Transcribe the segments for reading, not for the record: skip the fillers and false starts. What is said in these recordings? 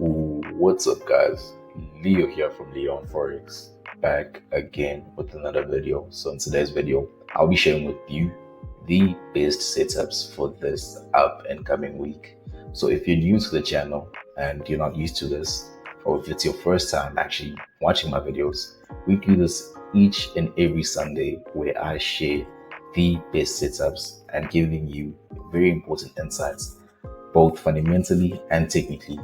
What's up, guys? Leo here from Leon Forex, back again with another video. So in today's video, I'll be sharing with you the best setups for this up and coming week. So if you're new to the channel and you're not used to this, or if it's your first time actually watching my videos, we do this each and every Sunday where I share the best setups and giving you very important insights, both fundamentally and technically.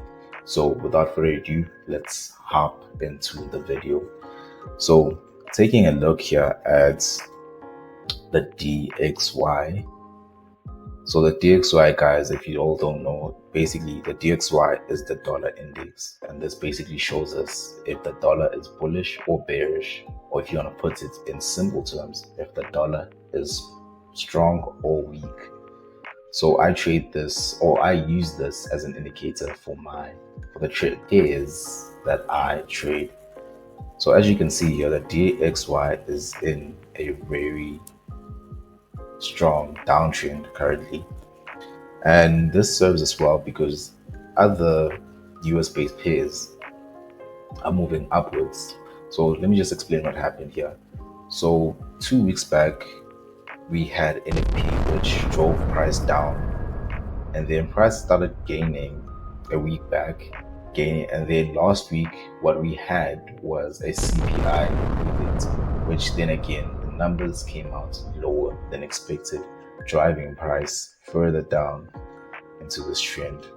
So without further ado, let's hop into the video. So taking a look here at the DXY. So the DXY, guys, if you all don't know, basically the DXY is the dollar index, and this basically shows us if the dollar is bullish or bearish, or if you want to put it in simple terms, if the dollar is strong or weak. So I trade this, or I use this as an indicator for the trades that I trade. So as you can see here, the DXY is in a very strong downtrend currently, and this serves as well because other US based pairs are moving upwards. So let me just explain what happened here. So 2 weeks back we had NFP, which drove price down, and then price started gaining a week back, and then last week what we had was a CPI event, which then again the numbers came out lower than expected, driving price further down into this trend.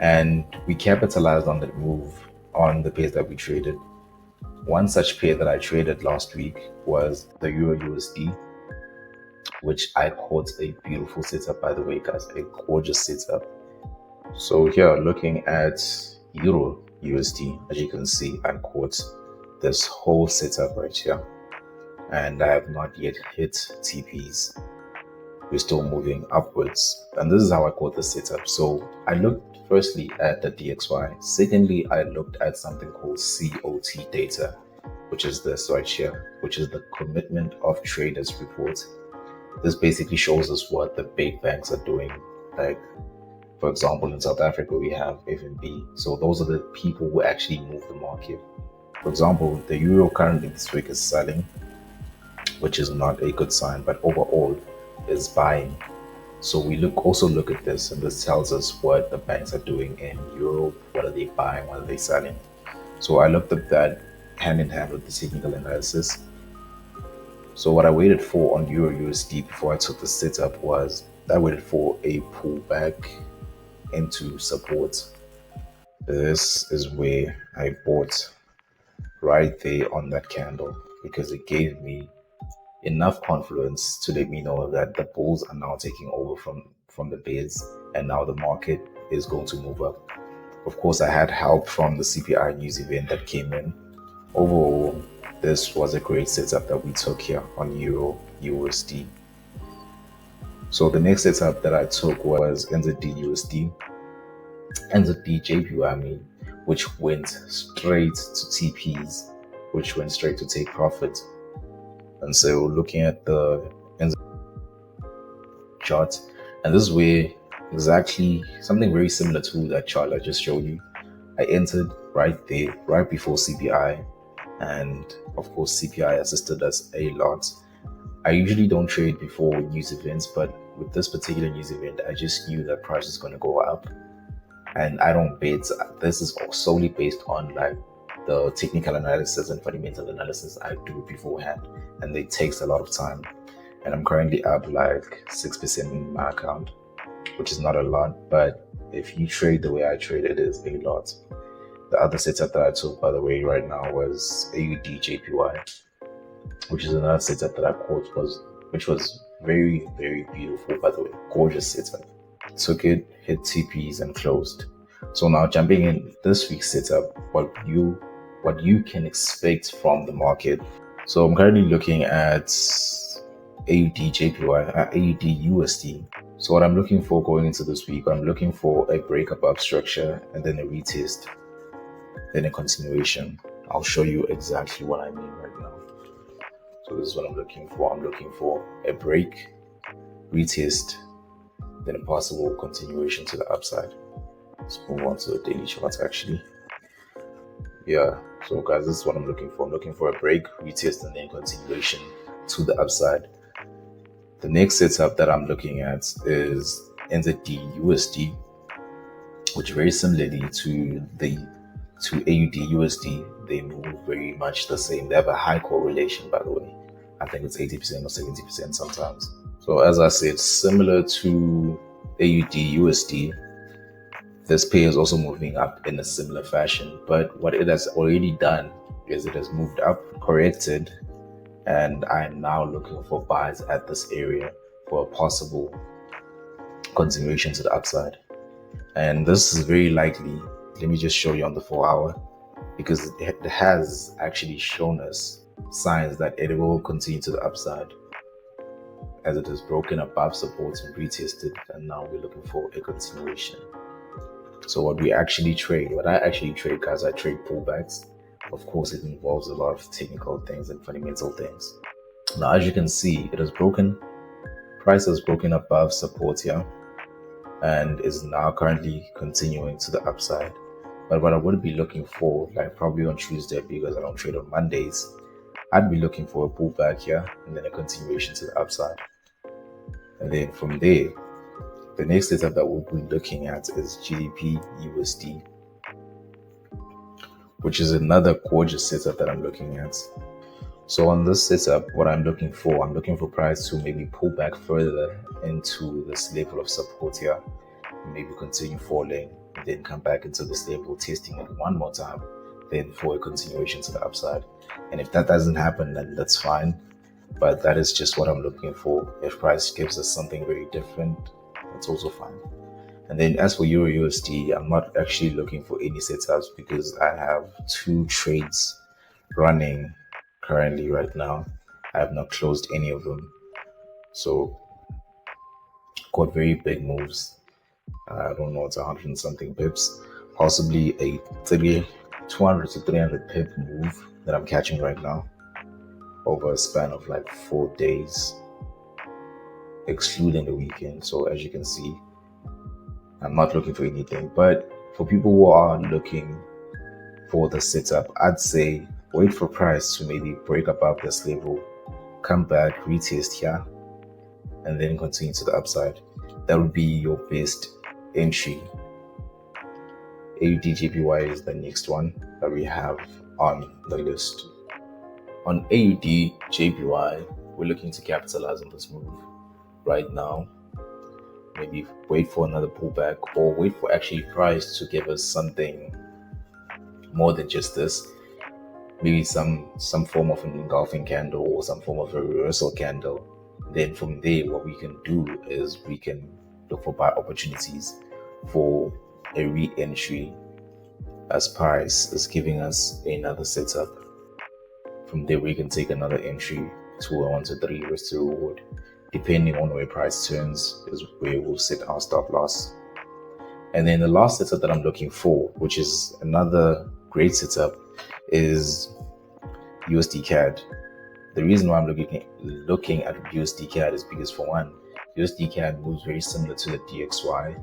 And we capitalized on that move on the pairs that we traded. One such pair that I traded last week was the Euro USD, which I caught a beautiful setup, by the way, guys, a gorgeous setup. So here, looking at Euro USD, as you can see, I caught this whole setup right here, and I have not yet hit TPs. We're still moving upwards, and this is how I caught the setup. So I looked firstly at the DXY. Secondly, I looked at something called COT data, which is this right here, which is the Commitment of Traders report. This basically shows us what the big banks are doing. Like, for example, in South Africa, we have FNB. So those are the people who actually move the market. For example, the euro currently this week is selling, which is not a good sign, but overall is buying. So we also look at this, and this tells us what the banks are doing in Europe. What are they buying? What are they selling? So I looked at that hand in hand with the technical analysis. So what I waited for on Euro USD before I took the setup was I waited for a pullback into support. This is where I bought right there on that candle, because it gave me enough confidence to let me know that the bulls are now taking over from the bears, and now the market is going to move up. Of course, I had help from the CPI news event that came in. Overall, this was a great setup that we took here on Euro USD. So the next setup that I took was NZD USD, NZD JPY, which went straight to TPs, which went straight to take profit. And so looking at the chart, and this is where exactly something very similar to that chart I just showed you. I entered right there, right before CPI, and of course CPI assisted us a lot. I usually don't trade before news events, but with this particular news event, I just knew that price is going to go up, and I don't bet. This is solely based on like the technical analysis and fundamental analysis I do beforehand, and it takes a lot of time. And I'm currently up like 6% in my account, which is not a lot, but if you trade the way I trade, it is a lot. The other setup that I took, by the way, right now was AUD JPY, which is another setup that I caught, which was very, very beautiful, by the way, gorgeous setup. Took it, hit TPs, and closed. So now jumping in this week's setup, what you can expect from the market. So I'm currently looking at AUD JPY, AUD USD. So what I'm looking for going into this week, I'm looking for a break above structure, and then a retest, then a continuation. I'll show you exactly what I mean right now. So this is what I'm looking for. I'm looking for a break, retest, then a possible continuation to the upside. Let's move on to the daily chart actually. Yeah, so guys, this is what I'm looking for. I'm looking for a break, retest, and then continuation to the upside. The next setup that I'm looking at is NZD USD, which very similarly to AUD USD, they move very much the same. They have a high correlation, by the way. I think it's 80% or 70% sometimes. So as I said, similar to AUD USD, this pair is also moving up in a similar fashion. But what it has already done is it has moved up, corrected, and I'm now looking for buys at this area for a possible continuation to the upside. And this is very likely. Let me just show you on the 4-hour, because it has actually shown us signs that it will continue to the upside, as it has broken above support and retested, and now we're looking for a continuation. So what I actually trade, guys, I trade pullbacks. Of course, it involves a lot of technical things and fundamental things. Now, as you can see, it has broken, price has broken above support here, and is now currently continuing to the upside. But what I would be looking for, like probably on Tuesday, because I don't trade on Mondays, I'd be looking for a pullback here and then a continuation to the upside. And then from there, the next setup that we'll be looking at is GBP USD, which is another gorgeous setup that I'm looking at. So on this setup, what I'm looking for price to maybe pull back further into this level of support here, maybe continue falling, then come back into this level, testing it one more time, then for a continuation to the upside. And if that doesn't happen, then that's fine. But that is just what I'm looking for. If price gives us something very different, that's also fine. And then as for Euro USD, I'm not actually looking for any setups because I have 2 trades running currently right now. I have not closed any of them. So got very big moves. I don't know, it's 100 and something pips, possibly a 200 to 300 pip move that I'm catching right now over a span of like 4 days, excluding the weekend. So as you can see, I'm not looking for anything. But for people who are looking for the setup, I'd say wait for price to maybe break above this level, come back, retest here, and then continue to the upside. That would be your best entry. AUD JPY is the next one that we have on the list. On AUD JPY, we're looking to capitalize on this move right now. Maybe wait for another pullback, or wait for actually price to give us something more than just this. Maybe some form of an engulfing candle or some form of a reversal candle. Then from there, what we can do is we can look for buy opportunities for a re-entry as price is giving us another setup. From there, we can take another entry to a 1 to 3 risk to reward. Depending on where price turns is where we'll set our stop loss. And then the last setup that I'm looking for, which is another great setup, is USD CAD. The reason why I'm looking at USD CAD is because, for one, USD CAD moves very similar to the DXY,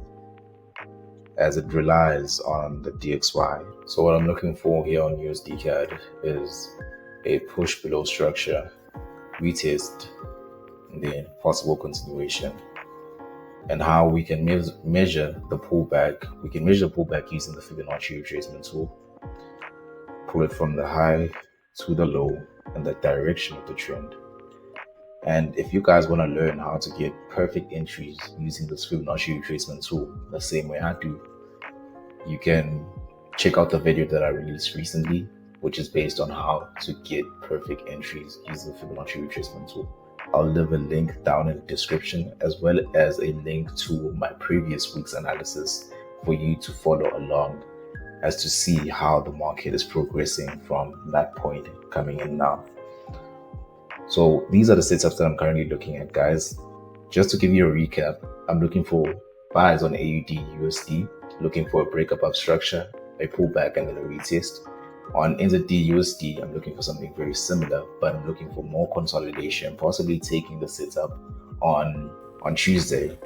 as it relies on the DXY. So what I'm looking for here on USD CAD is a push below structure, retest, and then possible continuation. And how we can measure the pullback, we can measure the pullback using the Fibonacci retracement tool. Pull it from the high to the low and the direction of the trend. And if you guys want to learn how to get perfect entries using this Fibonacci retracement tool the same way I do, you can check out the video that I released recently, which is based on how to get perfect entries using the Fibonacci retracement tool. I'll leave a link down in the description, as well as a link to my previous week's analysis for you to follow along as to see how the market is progressing from that point coming in now. So these are the setups that I'm currently looking at, guys. Just to give you a recap, I'm looking for buys on AUD USD, looking for a break above structure, a pullback, and then a retest. On NZD USD, I'm looking for something very similar, but I'm looking for more consolidation, possibly taking the setup on Tuesday.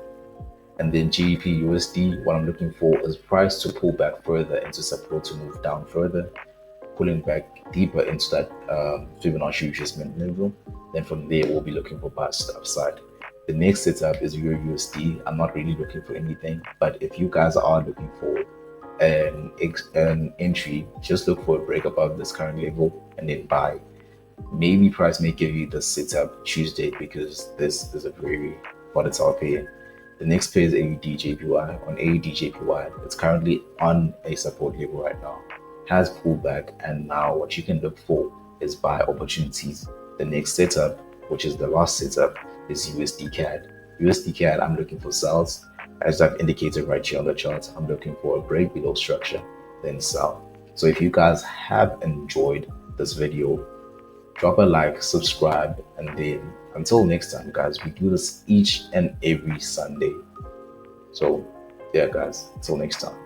And then GBP USD, what I'm looking for is price to pull back further into support to move down further, pulling back deeper into that Fibonacci retracement level. Then from there, we'll be looking for buyers upside. The next setup is Euro USD. I'm not really looking for anything, but if you guys are looking for an entry, just look for a break above this current level and then buy. Maybe price may give you the setup Tuesday because this is a very volatile pair. The next pair is AUD-JPY. On AUD-JPY, it's currently on a support level right now, has pulled back, and now what you can look for is buy opportunities. The next setup, which is the last setup, is USD CAD. USD CAD, I'm looking for sells. As I've indicated right here on the chart, I'm looking for a break below structure, then sell. So if you guys have enjoyed this video, drop a like, subscribe, and then until next time, guys, we do this each and every Sunday. So yeah, guys, until next time.